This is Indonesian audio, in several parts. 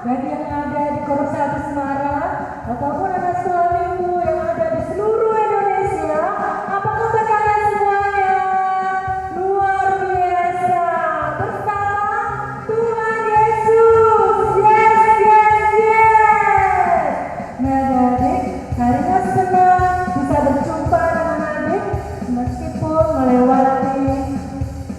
dan yang ada di Korps 1 Semarang ataupun anak sekolah minggu yang ada di seluruh Indonesia. Apa kabar kalian semuanya? Luar biasa. Bersama Tuhan Yesus. Yes, yes, yes. Nah, adik, Karina senang bisa berjumpa dengan adik meskipun melewati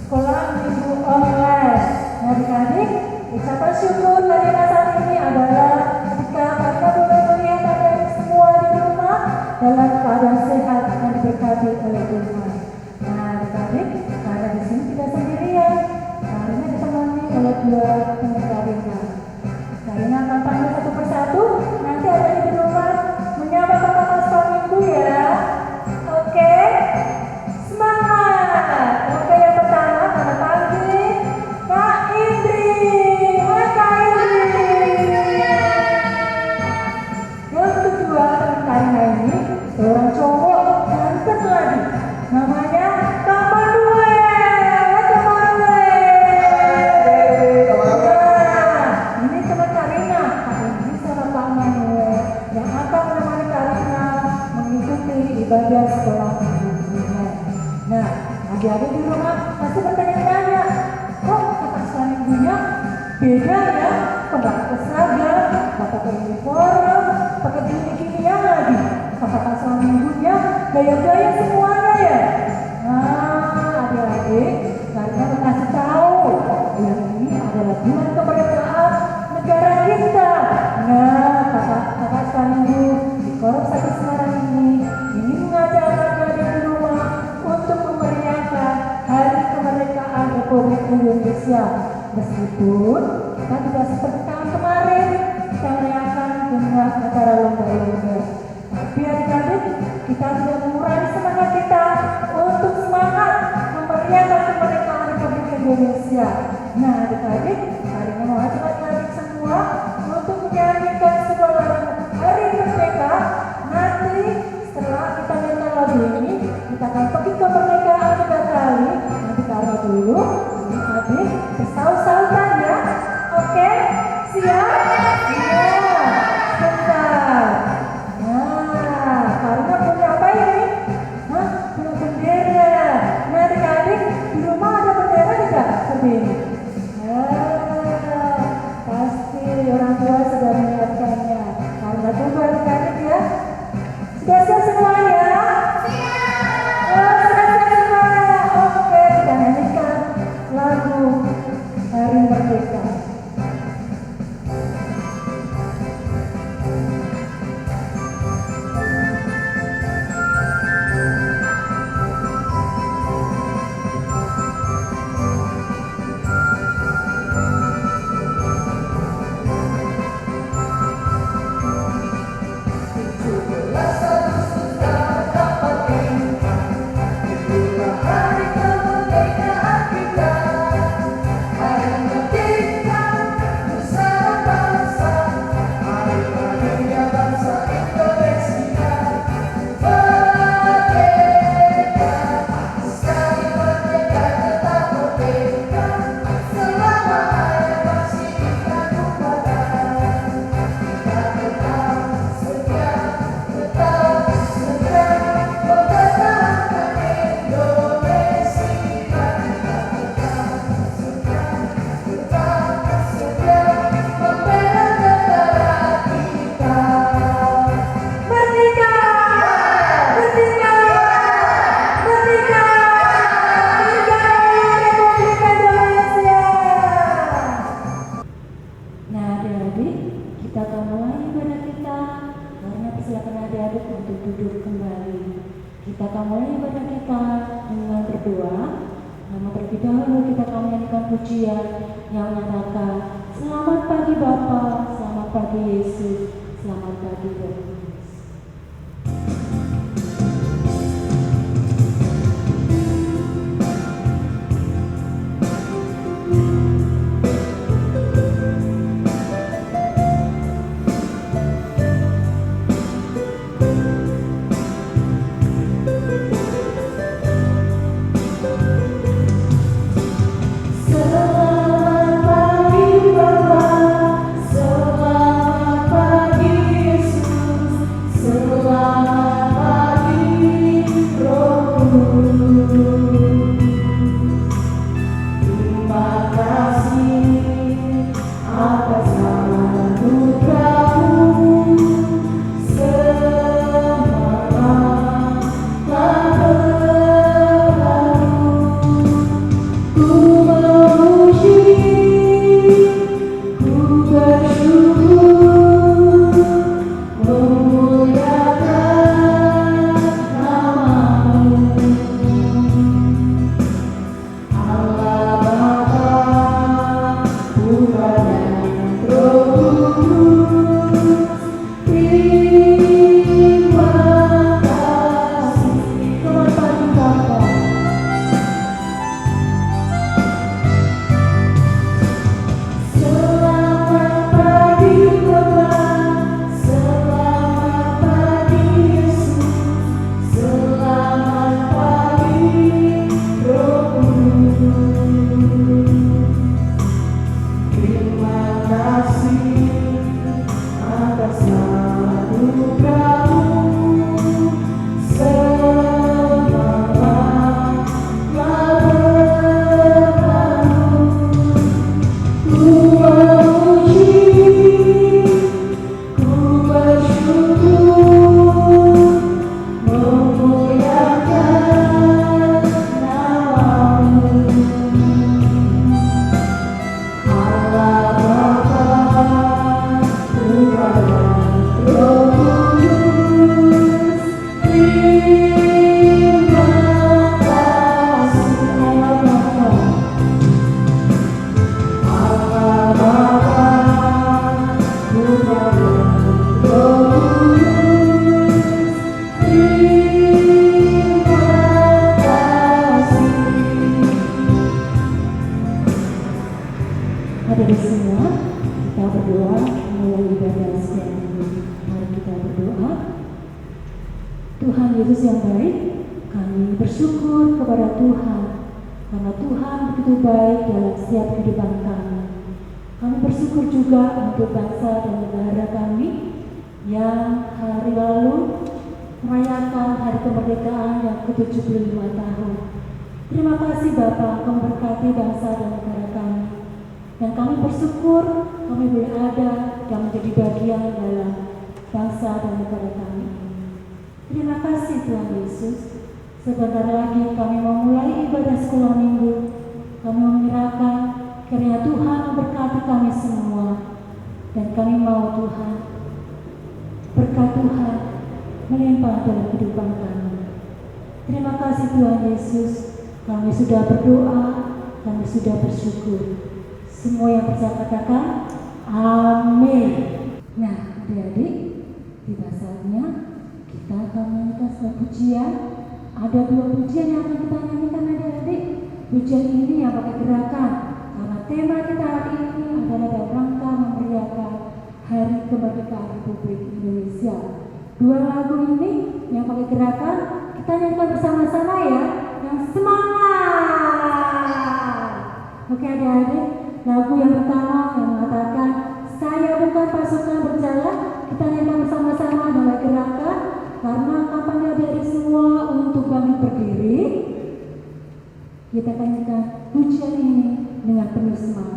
sekolah minggu online. Adik-adik, ucapan syukur Karina saat ini adalah ketika Karina boleh melihat adik semua di rumah dalam keadaan sehat dan diberkati oleh Tuhan. Nah, adik-adik, karena di sini tidak sendirian, Karina ditemani oleh dua teman Karina. Karina akan panggil satu persatu, nanti adik di rumah menyapa kakak sekolah minggu ya. Oke? Semangat! Oke, yang pertama kita panggil Kak Indri. Hai Kak Indri. Yang kedua teman Karina ini seorang cowok ganteng lagi. Namanya Kak Manuel. Hai Kak Manuel. Nah, ini teman Karina. Kak Indri sama Kak Manuel yang akan menemani Karina mengikuti ibadah sekolah minggunya. Nah, adik-adik di rumah pasti bertanya-tanya, kok kakak sekolah minggunya beda ya? Kok gak pakai seragam, gak pakai uniform, pakai gini-ginian lagi? Kakak sekolah minggunya gaya-gaya semuanya ya? Nah, adik-adik, Karina mau kasih tahu, yang ini adalah bulan kemerdekaan negara kita. Nah, kakak sekolah minggu di Korps 1 Semarang ini ingin mengajak adik-adik di rumah untuk memeriahkan Hari Kemerdekaan Republik Indonesia. Meskipun kita tidak seperti tahun kemarin, kita merayakan dengan acara lomba-lomba. Tapi adik-adik, kita tidak mengurangi semangat kita untuk semangat memeriahkan kemerdekaan Republik Indonesia. Nah, adik-adik, hari ini mau ajak adik-adik semua untuk menyanyikan sebuah lagu Hari Merdeka. Nanti setelah kita nyanyikan lagu ini, kita akan pergi ke kemerdekaan 3 kali. Nanti Karina dulu, adik bersaut-sautan ya. Oke, siap? Iya, bentar. Nah, Karina punya apa ini? Hah? Punya bendera. Nah, adik-adik, di rumah ada bendera tidak? Seperti ini. Pasti orang tua sudah menyiapkannya. Karena tunggu adik-adik ya. Sudah siap semuanya? Sudah siap semuanya. Oke, kita nyanyikan lagu Hari Merdeka. Kita akan mulai ibadah kita dengan berdoa. Namun terlebih dahulu kita akan menyanyikan pujian yang menyatakan selamat pagi Bapa, selamat pagi Yesus, selamat pagi Roh Kudus. Selamat pagi Bapa, selamat mulai ibadah siang ini. Mari kita berdoa. Tuhan Yesus yang baik, kami bersyukur kepada Tuhan karena Tuhan begitu baik dalam setiap kehidupan kami. Kami bersyukur juga untuk bangsa dan negara kami yang hari lalu merayakan hari kemerdekaan yang ke-75 tahun. Terima kasih Bapa, Kau memberkati bangsa dan negara kami. Dan kami bersyukur kami boleh ada dan menjadi bagian dalam bangsa dan negara kami. Terima kasih Tuhan Yesus. Sebentar lagi kami memulai ibadah sekolah minggu. Kami menyerahkan kiranya Tuhan memberkati kami semua. Dan kami mau Tuhan, berkat Tuhan melimpah dalam kehidupan kami. Terima kasih Tuhan Yesus. Kami sudah berdoa, kami sudah bersyukur. Semua yang percaya katakan, amin. Nah, adik-adik, tiba saatnya kita akan menyanyikan sebuah pujian. Ada 2 pujian yang akan kita nyanyikan adik-adik. Pujian ini yang pakai gerakan, karena tema kita hari ini adalah dalam rangka memeriahkan Hari Kemerdekaan Republik Indonesia. 2 lagu ini yang pakai gerakan kita nyanyikan bersama-sama ya. Yang semangat. Oke adik-adik, lagu yang pertama yang mengatakan saya bukan pasukan berjalan, kita nyanyikan bersama-sama dalam gerakan karena kapan adik-adik semua untuk bangkit berdiri. Kita akan nyanyikan pujian ini dengan penuh semangat.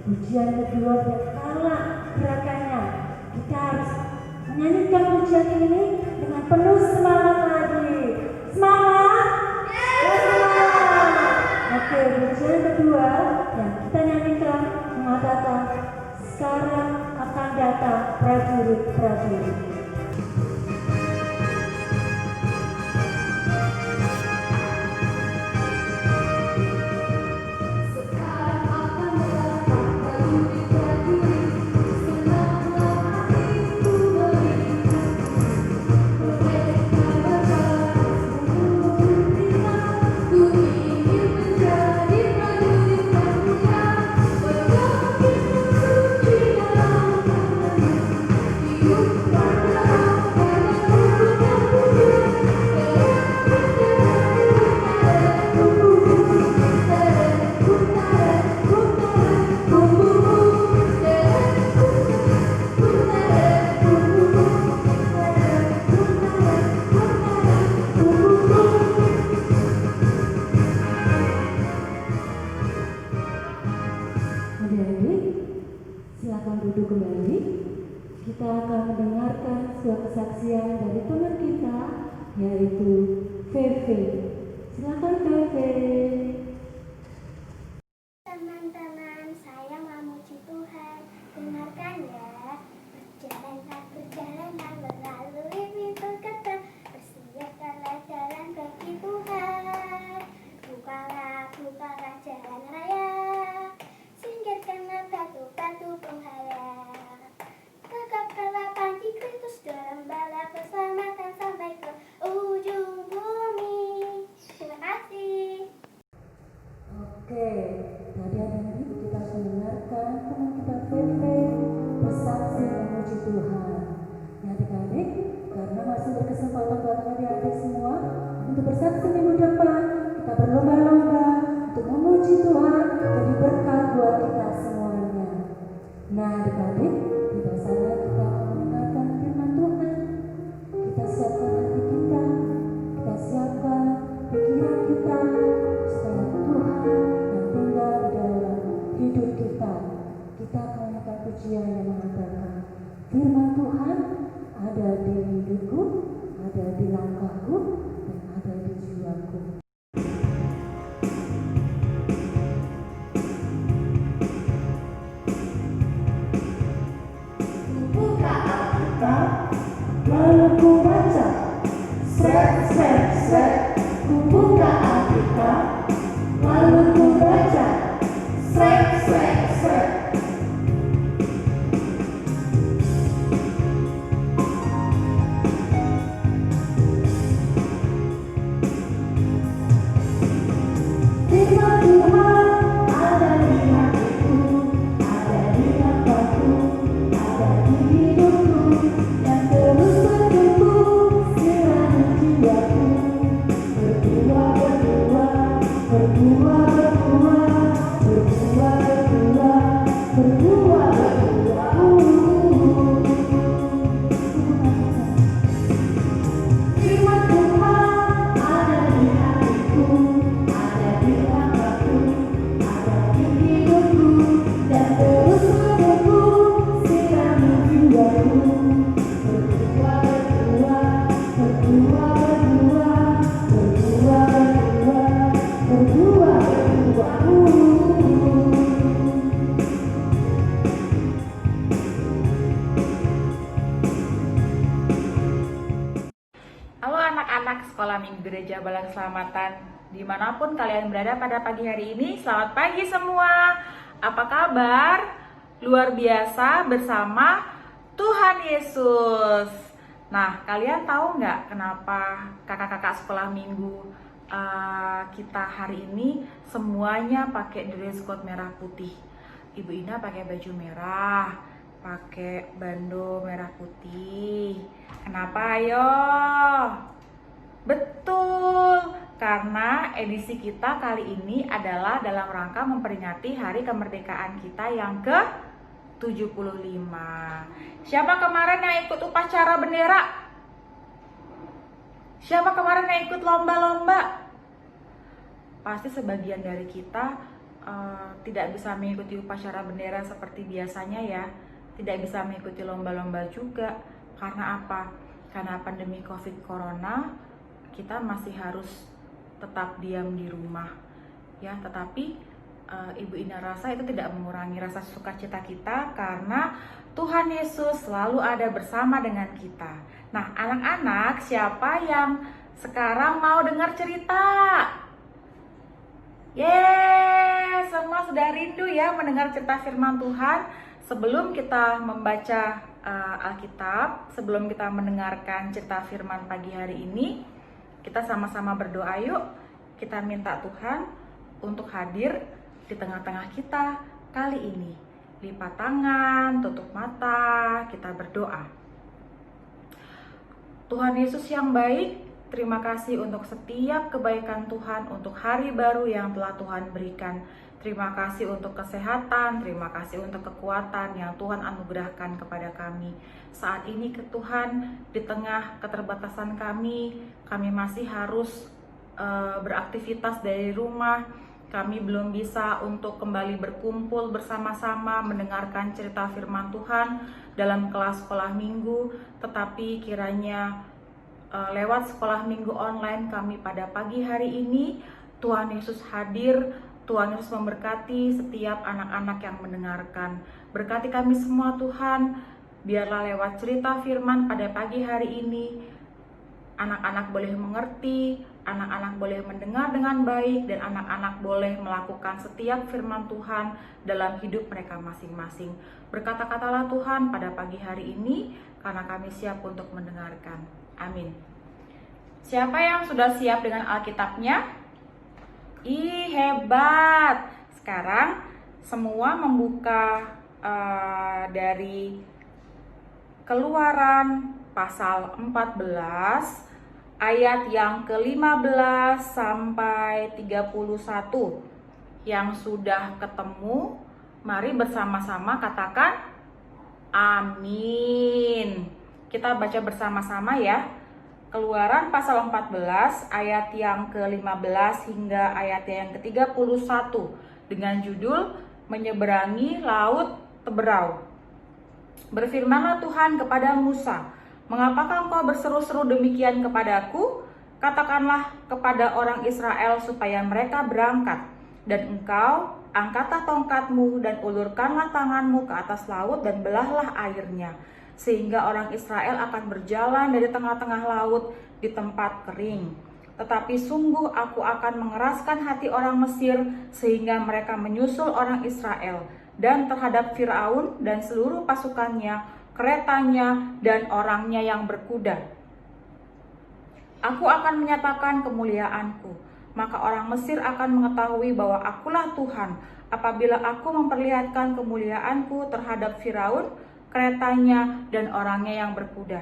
Pujian kedua tidak kalah gerakannya. Kita harus menyanyikan pujian ini dengan penuh semangat lagi. Semangat? Ya, semangat. Oke, pujian kedua yang kita nyanyikan mengatakan sekarang akan datang prajurit-prajurit. Silakan duduk kembali. Kita akan mendengarkan sebuah kesaksian dari teman kita, yaitu Feve. Silakan Feve. Teman-teman, saya memuji Tuhan. Dengarkan ya. Berjalanlah melalui pintu gerbang. Bersiapkanlah jalan bagi Tuhan. Bukalah jalan raya. Singkirkanlah batu-batu penghalang. Tegakkanlah panji Kristus dalam bala keselamatan sampai ke ujung bumi. Terima kasih. Oke, tadi kita mendengarkan teman kita Pepe bersaksi memuji Tuhan. Ya adik-adik, karena masih berkesempatan buat adik-adik semua untuk bersaksi minggu depan, kita berlomba-lomba untuk memuji Tuhan jadi berkat buat kita semuanya. Nah adik-adik, tidak salah kita akan mendengarkan firman Tuhan. Kita siapkan hati kita siapkan pikiran kita, supaya Tuhan yang tinggal di dalam hidup kita. Kita akan menyanyikan pujian yang mengatakan, firman Tuhan ada di hidupku, ada di langkahku, dan ada di jiwaku. Buka Alkitab, lalu ku baca, sret. Ku buka Alkitab, lalu ku baca, sret. Firman Tuhan ada di hatiku, ada di langkahku, ada di hidupku, dan terus bertumbuh sirami jiwaku. Firman Tuhan ada di hatiku, ada di langkahku, ada di hidupku, dan terus bertumbuh sirami jiwaku. Halo anak-anak sekolah minggu Gereja Balang Selamatan, dimanapun kalian berada pada pagi hari ini. Selamat pagi semua. Apa kabar? Luar biasa bersama Tuhan Yesus. Nah, kalian tahu nggak kenapa kakak-kakak sekolah minggu kita hari ini semuanya pakai dress code merah putih? Ibu Ina pakai baju merah, pakai bando merah putih. Kenapa ayo? Betul, karena edisi kita kali ini adalah dalam rangka memperingati hari kemerdekaan kita yang ke-75. Siapa kemarin yang ikut upacara bendera? Siapa kemarin yang ikut lomba-lomba? Pasti sebagian dari kita tidak bisa mengikuti upacara bendera seperti biasanya ya. Tidak bisa mengikuti lomba-lomba juga. Karena apa? Karena pandemi COVID Corona, kita masih harus tetap diam di rumah. Ya, tetapi Ibu Ina rasa itu tidak mengurangi rasa sukacita kita karena Tuhan Yesus selalu ada bersama dengan kita. Nah, anak-anak, siapa yang sekarang mau dengar cerita? Yeay, semua sudah rindu ya mendengar cerita firman Tuhan. Sebelum kita membaca Alkitab, sebelum kita mendengarkan cerita firman pagi hari ini, kita sama-sama berdoa yuk. Kita minta Tuhan untuk hadir di tengah-tengah kita kali ini. Lipat tangan, tutup mata, kita berdoa. Tuhan Yesus yang baik, terima kasih untuk setiap kebaikan Tuhan, untuk hari baru yang telah Tuhan berikan. Terima kasih untuk kesehatan, terima kasih untuk kekuatan yang Tuhan anugerahkan kepada kami. Saat ini ke Tuhan, di tengah keterbatasan kami masih harus beraktivitas dari rumah. Kami belum bisa untuk kembali berkumpul bersama-sama mendengarkan cerita firman Tuhan dalam kelas sekolah minggu. Tetapi kiranya lewat sekolah minggu online kami pada pagi hari ini, Tuhan Yesus hadir. Tuhan Yesus memberkati setiap anak-anak yang mendengarkan. Berkati kami semua Tuhan, biarlah lewat cerita firman pada pagi hari ini, anak-anak boleh mengerti, anak-anak boleh mendengar dengan baik, dan anak-anak boleh melakukan setiap firman Tuhan dalam hidup mereka masing-masing. Berkata-katalah Tuhan pada pagi hari ini, karena kami siap untuk mendengarkan. Amin. Siapa yang sudah siap dengan Alkitabnya? Ih, hebat. Sekarang semua membuka dari Keluaran pasal 14 ayat yang ke-15 sampai 31. Yang sudah ketemu, mari bersama-sama katakan amin. Kita baca bersama-sama ya. Keluaran pasal 14 ayat yang ke-15 hingga ayat yang ke-31 dengan judul Menyeberangi Laut Teberau. Berfirmanlah Tuhan kepada Musa, "Mengapakah engkau berseru-seru demikian kepadaku? Katakanlah kepada orang Israel supaya mereka berangkat. Dan engkau angkatlah tongkatmu dan ulurkanlah tanganmu ke atas laut dan belahlah airnya, sehingga orang Israel akan berjalan dari tengah-tengah laut di tempat kering. Tetapi sungguh aku akan mengeraskan hati orang Mesir sehingga mereka menyusul orang Israel, dan terhadap Firaun dan seluruh pasukannya, keretanya, dan orangnya yang berkuda. Aku akan menyatakan kemuliaanku. Maka orang Mesir akan mengetahui bahwa akulah Tuhan apabila aku memperlihatkan kemuliaanku terhadap Firaun, keretanya, dan orangnya yang berkuda."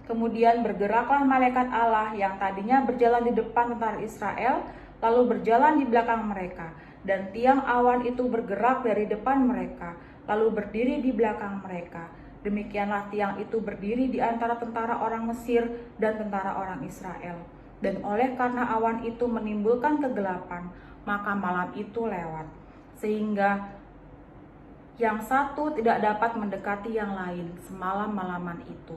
Kemudian bergeraklah malaikat Allah yang tadinya berjalan di depan tentara Israel, lalu berjalan di belakang mereka. Dan tiang awan itu bergerak dari depan mereka, lalu berdiri di belakang mereka. Demikianlah tiang itu berdiri di antara tentara orang Mesir dan tentara orang Israel. Dan oleh karena awan itu menimbulkan kegelapan, maka malam itu lewat, sehingga yang satu tidak dapat mendekati yang lain semalam-malaman itu.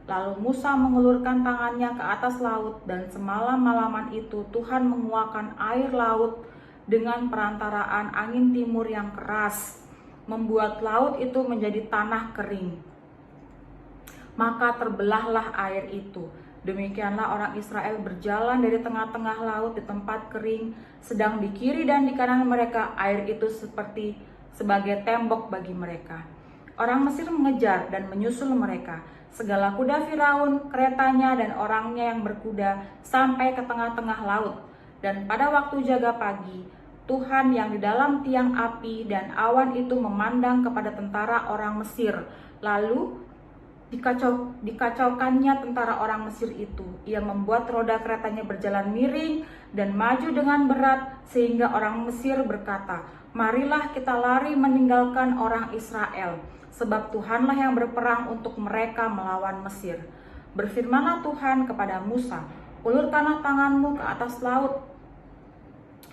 Lalu Musa mengulurkan tangannya ke atas laut, dan semalam-malaman itu Tuhan menguakkan air laut dengan perantaraan angin timur yang keras, membuat laut itu menjadi tanah kering. Maka terbelahlah air itu. Demikianlah orang Israel berjalan dari tengah-tengah laut di tempat kering, sedang di kiri dan di kanan mereka air itu sebagai tembok bagi mereka. Orang Mesir mengejar dan menyusul mereka, segala kuda Firaun, keretanya, dan orangnya yang berkuda sampai ke tengah-tengah laut. Dan pada waktu jaga pagi, Tuhan yang di dalam tiang api dan awan itu memandang kepada tentara orang Mesir, lalu dikacaukannya tentara orang Mesir itu. Ia membuat roda keretanya berjalan miring dan maju dengan berat, sehingga orang Mesir berkata, "Marilah kita lari meninggalkan orang Israel, sebab Tuhanlah yang berperang untuk mereka melawan Mesir." Berfirmanlah Tuhan kepada Musa, "Ulurkanlah tanganmu ke atas laut,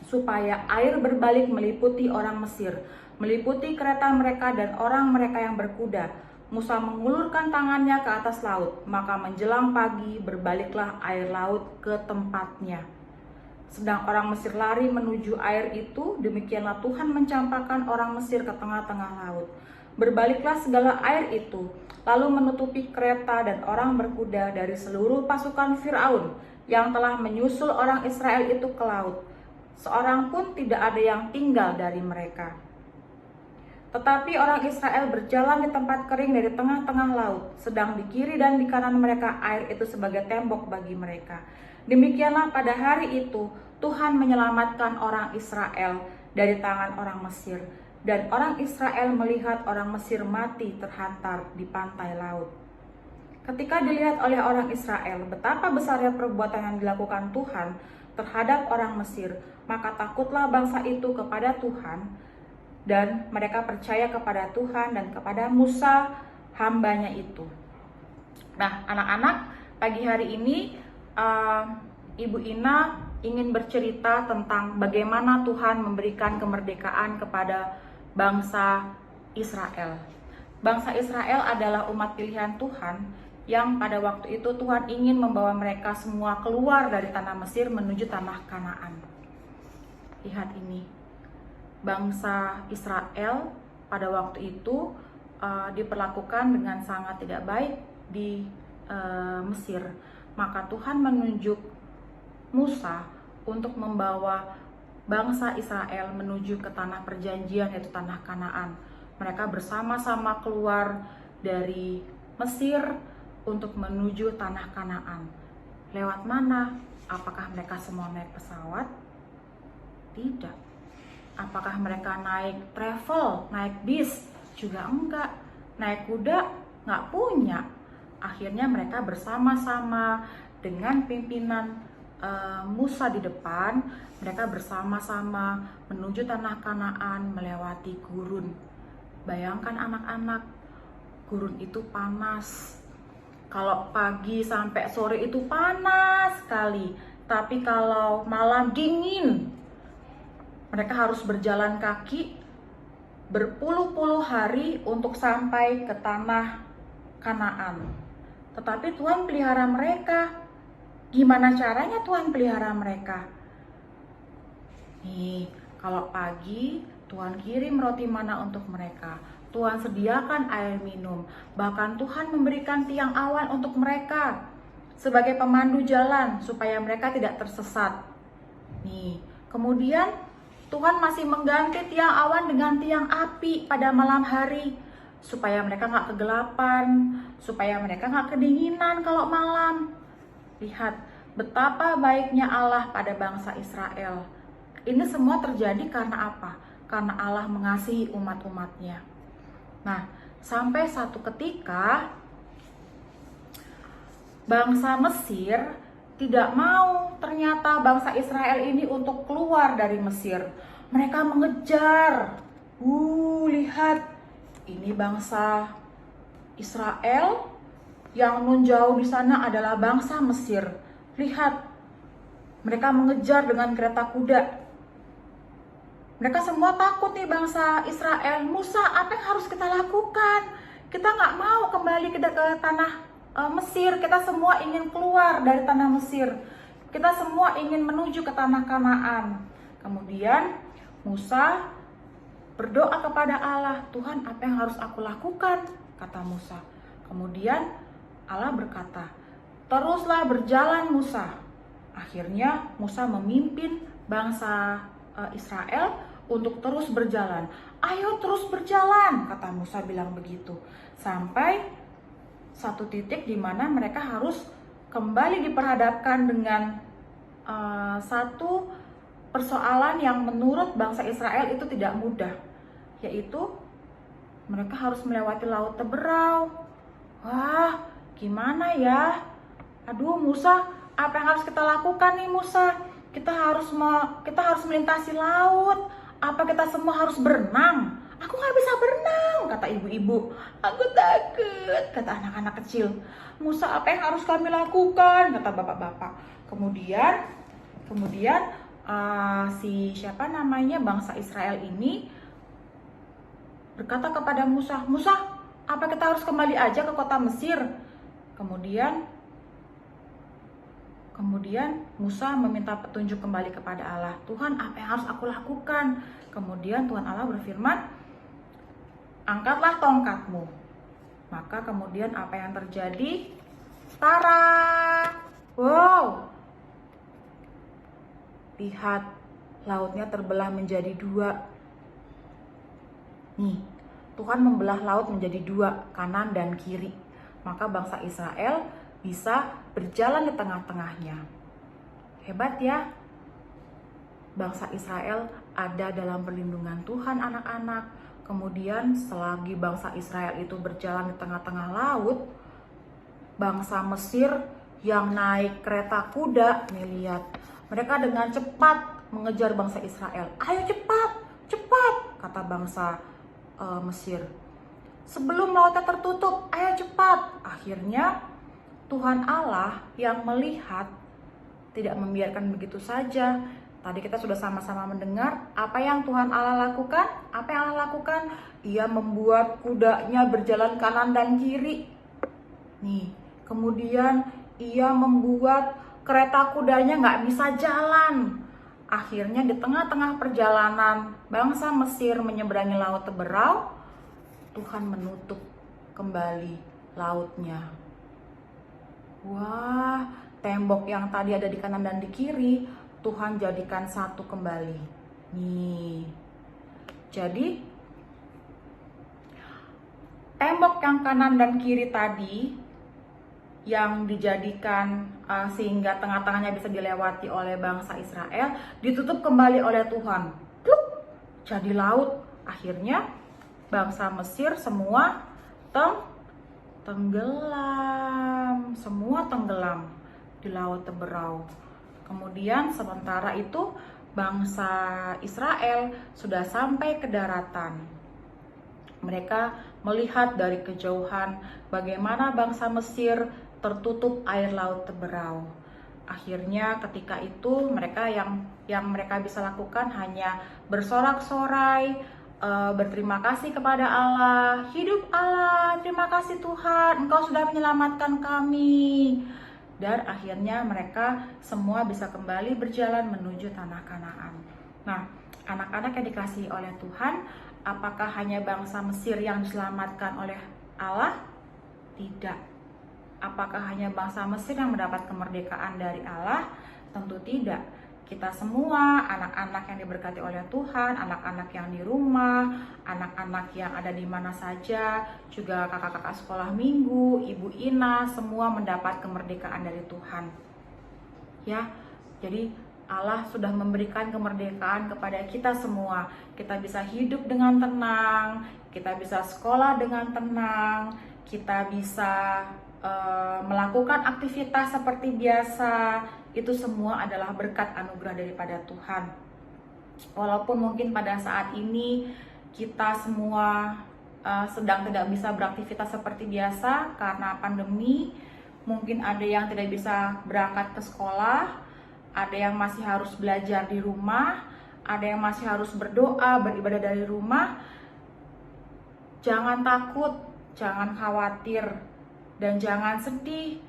supaya air berbalik meliputi orang Mesir, meliputi kereta mereka dan orang mereka yang berkuda." Musa mengulurkan tangannya ke atas laut, maka menjelang pagi berbaliklah air laut ke tempatnya. Sedang orang Mesir lari menuju air itu, demikianlah Tuhan mencampakkan orang Mesir ke tengah-tengah laut. Berbaliklah segala air itu, lalu menutupi kereta dan orang berkuda dari seluruh pasukan Firaun yang telah menyusul orang Israel itu ke laut. Seorang pun tidak ada yang tinggal dari mereka. Tetapi orang Israel berjalan di tempat kering dari tengah-tengah laut, sedang di kiri dan di kanan mereka air itu sebagai tembok bagi mereka. Demikianlah pada hari itu Tuhan menyelamatkan orang Israel dari tangan orang Mesir, dan orang Israel melihat orang Mesir mati terhantar di pantai laut. Ketika dilihat oleh orang Israel betapa besarnya perbuatan yang dilakukan Tuhan terhadap orang Mesir, maka takutlah bangsa itu kepada Tuhan, dan mereka percaya kepada Tuhan dan kepada Musa hambanya itu. Nah, anak-anak, pagi hari ini Ibu Ina ingin bercerita tentang bagaimana Tuhan memberikan kemerdekaan kepada bangsa Israel. Bangsa Israel adalah umat pilihan Tuhan yang pada waktu itu Tuhan ingin membawa mereka semua keluar dari tanah Mesir menuju tanah Kanaan. Lihat ini. Bangsa Israel pada waktu itu diperlakukan dengan sangat tidak baik di Mesir. Maka Tuhan menunjuk Musa untuk membawa bangsa Israel menuju ke tanah perjanjian, yaitu tanah Kanaan. Mereka bersama-sama keluar dari Mesir untuk menuju tanah Kanaan. Lewat mana? Apakah mereka semua naik pesawat? Tidak. Apakah mereka naik travel, naik bis? Juga enggak. Naik kuda? Nggak punya. Akhirnya mereka bersama-sama dengan pimpinan Musa di depan, mereka bersama-sama menuju tanah Kanaan melewati gurun. Bayangkan anak-anak, gurun itu panas. Kalau pagi sampai sore itu panas sekali, tapi kalau malam dingin. Mereka harus berjalan kaki berpuluh-puluh hari untuk sampai ke tanah Kanaan. Tetapi Tuhan pelihara mereka. Gimana caranya Tuhan pelihara mereka? Nih, kalau pagi Tuhan kirim roti mana untuk mereka. Tuhan sediakan air minum. Bahkan Tuhan memberikan tiang awan untuk mereka sebagai pemandu jalan supaya mereka tidak tersesat. Nih, kemudian Tuhan masih mengganti tiang awan dengan tiang api pada malam hari supaya mereka nggak kegelapan, supaya mereka nggak kedinginan kalau malam. Lihat betapa baiknya Allah pada bangsa Israel. Ini semua terjadi karena apa? Karena Allah mengasihi umat-umatnya. Nah, sampai satu ketika bangsa Mesir tidak mau ternyata bangsa Israel ini untuk keluar dari Mesir. Mereka mengejar. Lihat. Ini bangsa Israel, yang nun jauh di sana adalah bangsa Mesir. Lihat. Mereka mengejar dengan kereta kuda. Mereka semua takut nih bangsa Israel. Musa, apa yang harus kita lakukan? Kita nggak mau kembali ke tanah Mesir. Kita semua ingin keluar dari tanah Mesir. Kita semua ingin menuju ke tanah Kanaan. Kemudian Musa berdoa kepada Allah. Tuhan, apa yang harus aku lakukan? Kata Musa. Kemudian Allah berkata, teruslah berjalan Musa. Akhirnya Musa memimpin bangsa Israel untuk terus berjalan. Ayo terus berjalan, kata Musa bilang begitu. Sampai satu titik di mana mereka harus kembali diperhadapkan dengan satu persoalan yang menurut bangsa Israel itu tidak mudah, yaitu mereka harus melewati laut Teberau. Wah, gimana ya? Aduh Musa, apa yang harus kita lakukan nih Musa? Kita harus melintasi laut. Apa kita semua harus berenang? Aku nggak bisa berenang, kata ibu-ibu. Aku takut, kata anak-anak kecil. Musa, apa yang harus kami lakukan? Kata bapak-bapak. Kemudian bangsa Israel ini berkata kepada Musa, Musa, apa kita harus kembali aja ke kota Mesir? Kemudian Musa meminta petunjuk kembali kepada Allah. Tuhan, apa yang harus aku lakukan? Kemudian Tuhan Allah berfirman, angkatlah tongkatmu. Maka kemudian apa yang terjadi? Tara! Wow! Lihat, lautnya terbelah menjadi dua. Nih, Tuhan membelah laut menjadi dua, kanan dan kiri. Maka bangsa Israel bisa berjalan di tengah-tengahnya. Hebat ya. Bangsa Israel ada dalam perlindungan Tuhan, anak-anak. Kemudian selagi bangsa Israel itu berjalan di tengah-tengah laut, bangsa Mesir yang naik kereta kuda, nih lihat, mereka dengan cepat mengejar bangsa Israel. Ayo cepat, cepat, kata bangsa Mesir. Sebelum lautnya tertutup, ayo cepat. Akhirnya Tuhan Allah yang melihat tidak membiarkan begitu saja. Tadi kita sudah sama-sama mendengar apa yang Tuhan Allah lakukan. Apa yang Allah lakukan? Ia membuat kudanya berjalan kanan dan kiri. Nih, kemudian ia membuat kereta kudanya nggak bisa jalan. Akhirnya di tengah-tengah perjalanan bangsa Mesir menyeberangi laut Teberau, Tuhan menutup kembali lautnya. Wah, tembok yang tadi ada di kanan dan di kiri, Tuhan jadikan satu kembali. Nih, jadi tembok yang kanan dan kiri tadi yang dijadikan sehingga tengah-tengahnya bisa dilewati oleh bangsa Israel, ditutup kembali oleh Tuhan. Pluk, jadi laut. Akhirnya bangsa Mesir semua tenggelam, semua tenggelam di Laut Teberau. Kemudian sementara itu bangsa Israel sudah sampai ke daratan. Mereka melihat dari kejauhan bagaimana bangsa Mesir tertutup air Laut Teberau. Akhirnya ketika itu mereka yang mereka bisa lakukan hanya bersorak-sorai, berterima kasih kepada Allah. Hidup Allah, terima kasih Tuhan, Engkau sudah menyelamatkan kami. Dan akhirnya mereka semua bisa kembali berjalan menuju tanah Kanaan. Nah, anak-anak yang dikasihi oleh Tuhan, apakah hanya bangsa Mesir yang diselamatkan oleh Allah? Tidak. Apakah hanya bangsa Mesir yang mendapat kemerdekaan dari Allah? Tentu tidak. Kita semua, anak-anak yang diberkati oleh Tuhan, anak-anak yang di rumah, anak-anak yang ada di mana saja, juga kakak-kakak sekolah minggu, Ibu Ina, semua mendapat kemerdekaan dari Tuhan. Ya, jadi Allah sudah memberikan kemerdekaan kepada kita semua. Kita bisa hidup dengan tenang, kita bisa sekolah dengan tenang, kita bisa melakukan aktivitas seperti biasa. Itu semua adalah berkat anugerah daripada Tuhan. Walaupun mungkin pada saat ini kita semua sedang tidak bisa beraktivitas seperti biasa karena pandemi, mungkin ada yang tidak bisa berangkat ke sekolah, ada yang masih harus belajar di rumah, ada yang masih harus berdoa, beribadah dari rumah. Jangan takut, jangan khawatir, dan jangan sedih.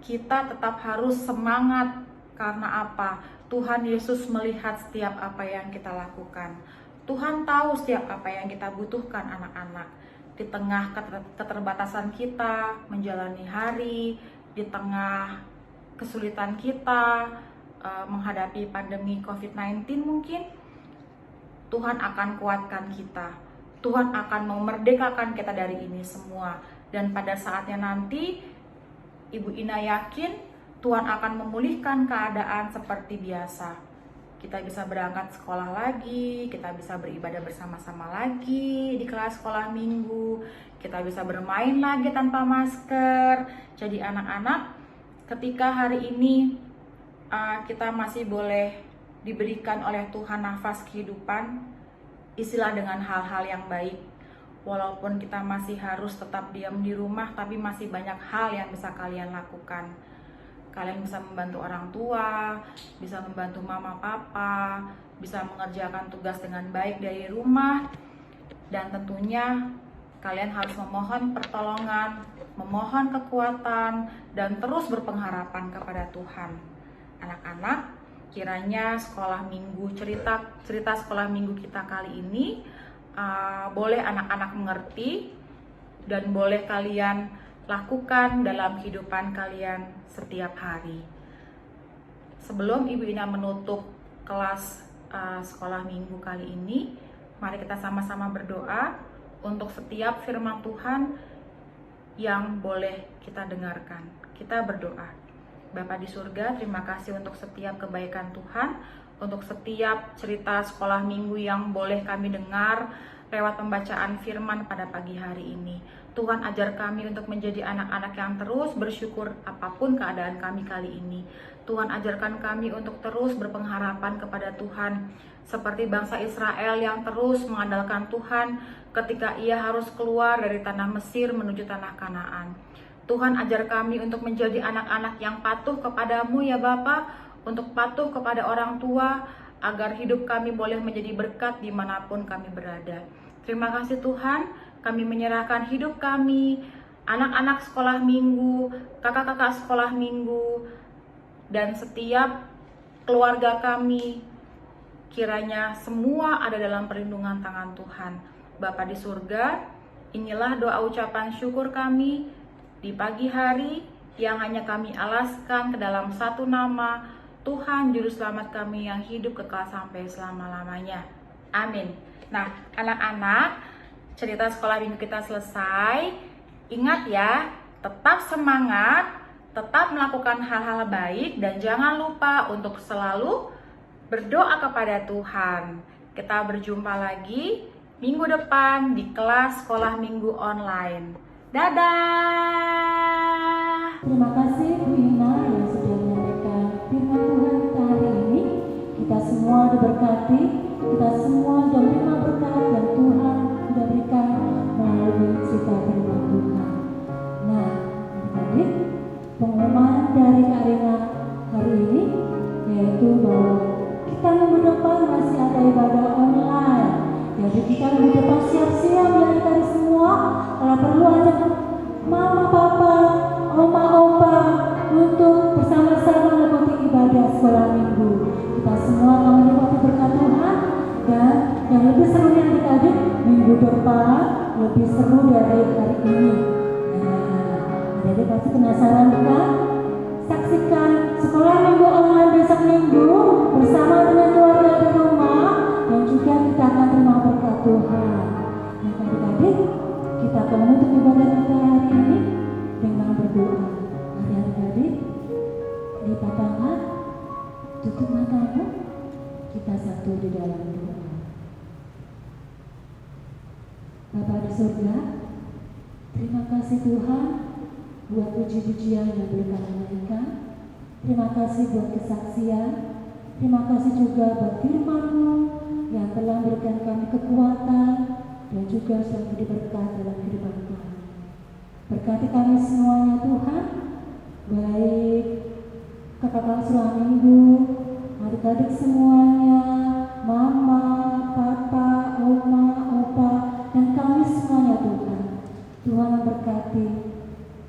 Kita tetap harus semangat. Karena apa? Tuhan Yesus melihat setiap apa yang kita lakukan. Tuhan tahu setiap apa yang kita butuhkan, anak-anak. Di tengah keterbatasan kita menjalani hari, di tengah kesulitan kita menghadapi pandemi COVID-19 mungkin, Tuhan akan kuatkan kita. Tuhan akan memerdekakan kita dari ini semua. Dan pada saatnya nanti, Ibu Ina yakin Tuhan akan memulihkan keadaan seperti biasa. Kita bisa berangkat sekolah lagi, kita bisa beribadah bersama-sama lagi di kelas sekolah minggu, kita bisa bermain lagi tanpa masker. Jadi anak-anak, ketika hari ini kita masih boleh diberikan oleh Tuhan nafas kehidupan, isilah dengan hal-hal yang baik. Walaupun kita masih harus tetap diam di rumah, tapi masih banyak hal yang bisa kalian lakukan. Kalian bisa membantu orang tua, bisa membantu mama papa, bisa mengerjakan tugas dengan baik dari rumah. Dan tentunya kalian harus memohon pertolongan, memohon kekuatan, dan terus berpengharapan kepada Tuhan. Anak-anak, kiranya sekolah minggu, cerita sekolah minggu kita kali ini boleh anak-anak mengerti dan boleh kalian lakukan dalam kehidupan kalian setiap hari. Sebelum Ibu Ina menutup kelas sekolah minggu kali ini, mari kita sama-sama berdoa untuk setiap firman Tuhan yang boleh kita dengarkan. Kita berdoa. Bapa di surga, terima kasih untuk setiap kebaikan Tuhan, untuk setiap cerita sekolah minggu yang boleh kami dengar lewat pembacaan firman pada pagi hari ini. Tuhan ajar kami untuk menjadi anak-anak yang terus bersyukur apapun keadaan kami kali ini. Tuhan ajarkan kami untuk terus berpengharapan kepada Tuhan, seperti bangsa Israel yang terus mengandalkan Tuhan ketika ia harus keluar dari tanah Mesir menuju tanah Kanaan. Tuhan ajar kami untuk menjadi anak-anak yang patuh kepadamu ya Bapa, untuk patuh kepada orang tua, agar hidup kami boleh menjadi berkat dimanapun kami berada. Terima kasih Tuhan, kami menyerahkan hidup kami, anak-anak sekolah minggu, kakak-kakak sekolah minggu, dan setiap keluarga kami. Kiranya semua ada dalam perlindungan tangan Tuhan. Bapa di surga, inilah doa ucapan syukur kami di pagi hari yang hanya kami alaskan ke dalam satu nama, Tuhan Juru Selamat kami yang hidup kekal sampai selama-lamanya. Amin. Nah, anak-anak, cerita sekolah minggu kita selesai. Ingat ya, tetap semangat, tetap melakukan hal-hal baik, dan jangan lupa untuk selalu berdoa kepada Tuhan. Kita berjumpa lagi minggu depan di kelas sekolah minggu online. Dadah! Terima kasih Bu Ina yang sudah menyampaikan firman Tuhan kita hari ini. Kita semua diberkati, kita semua menerima berkat yang Tuhan sudah berikan melalui cerita firman Tuhan. Nah, adik-adik, pengumuman dari Kak Rina hari ini yaitu bahwa kita minggu depan masih ada ibadah online. Jadi kita minggu depan siap-siap ya adik-adik semua. Kalau perlu ajak mama, papa, oma, opa untuk bersama-sama mengikuti ibadah sekolah minggu. Kita semua akan menikmati berkat Tuhan, dan yang lebih serunya adik-adik, minggu depan lebih seru dari hari ini. Nah, adik-adik pasti penasaran kan? Saksikan sekolah minggu online besok minggu bersama dengan keluarga di rumah, dan juga kita akan terima berkat Tuhan. Nah, adik-adik, kita akan menutup ibadah kita hari ini dengan berdoa. Mari adik-adik, lipat tangan, tutup matamu, kita satu di dalam doa. Bapa di surga, terima kasih Tuhan buat puji-pujian yang boleh kami naikkan. Terima kasih buat kesaksian. Terima kasih juga buat firman-Mu yang telah memberikan kami kekuatan dan juga selalu berkat dalam kehidupan kami. Berkati kami semuanya Tuhan, baik kakak-kakak sekolah minggu, adik-adik semuanya, mama, papa, oma, opa, dan kami semuanya Tuhan. Tuhan memberkati,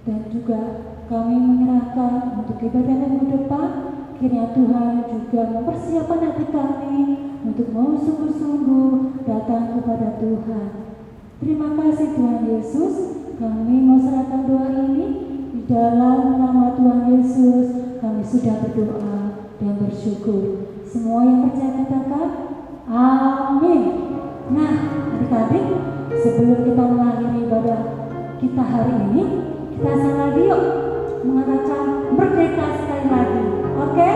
dan juga kami menyerahkan untuk ibadah minggu depan. Kiranya Tuhan juga mempersiapkan hati kami untuk mau sungguh-sungguh datang kepada Tuhan. Terima kasih Tuhan Yesus. Kami mau serahkan doa ini di dalam nama Tuhan Yesus. Kami sudah berdoa dan bersyukur. Semua yang percaya katakan amin. Nah, adik-adik, sebelum kita mengakhiri ibadah kita hari ini, kita sekali lagi yuk mengatakan merdeka sekali lagi. Oke?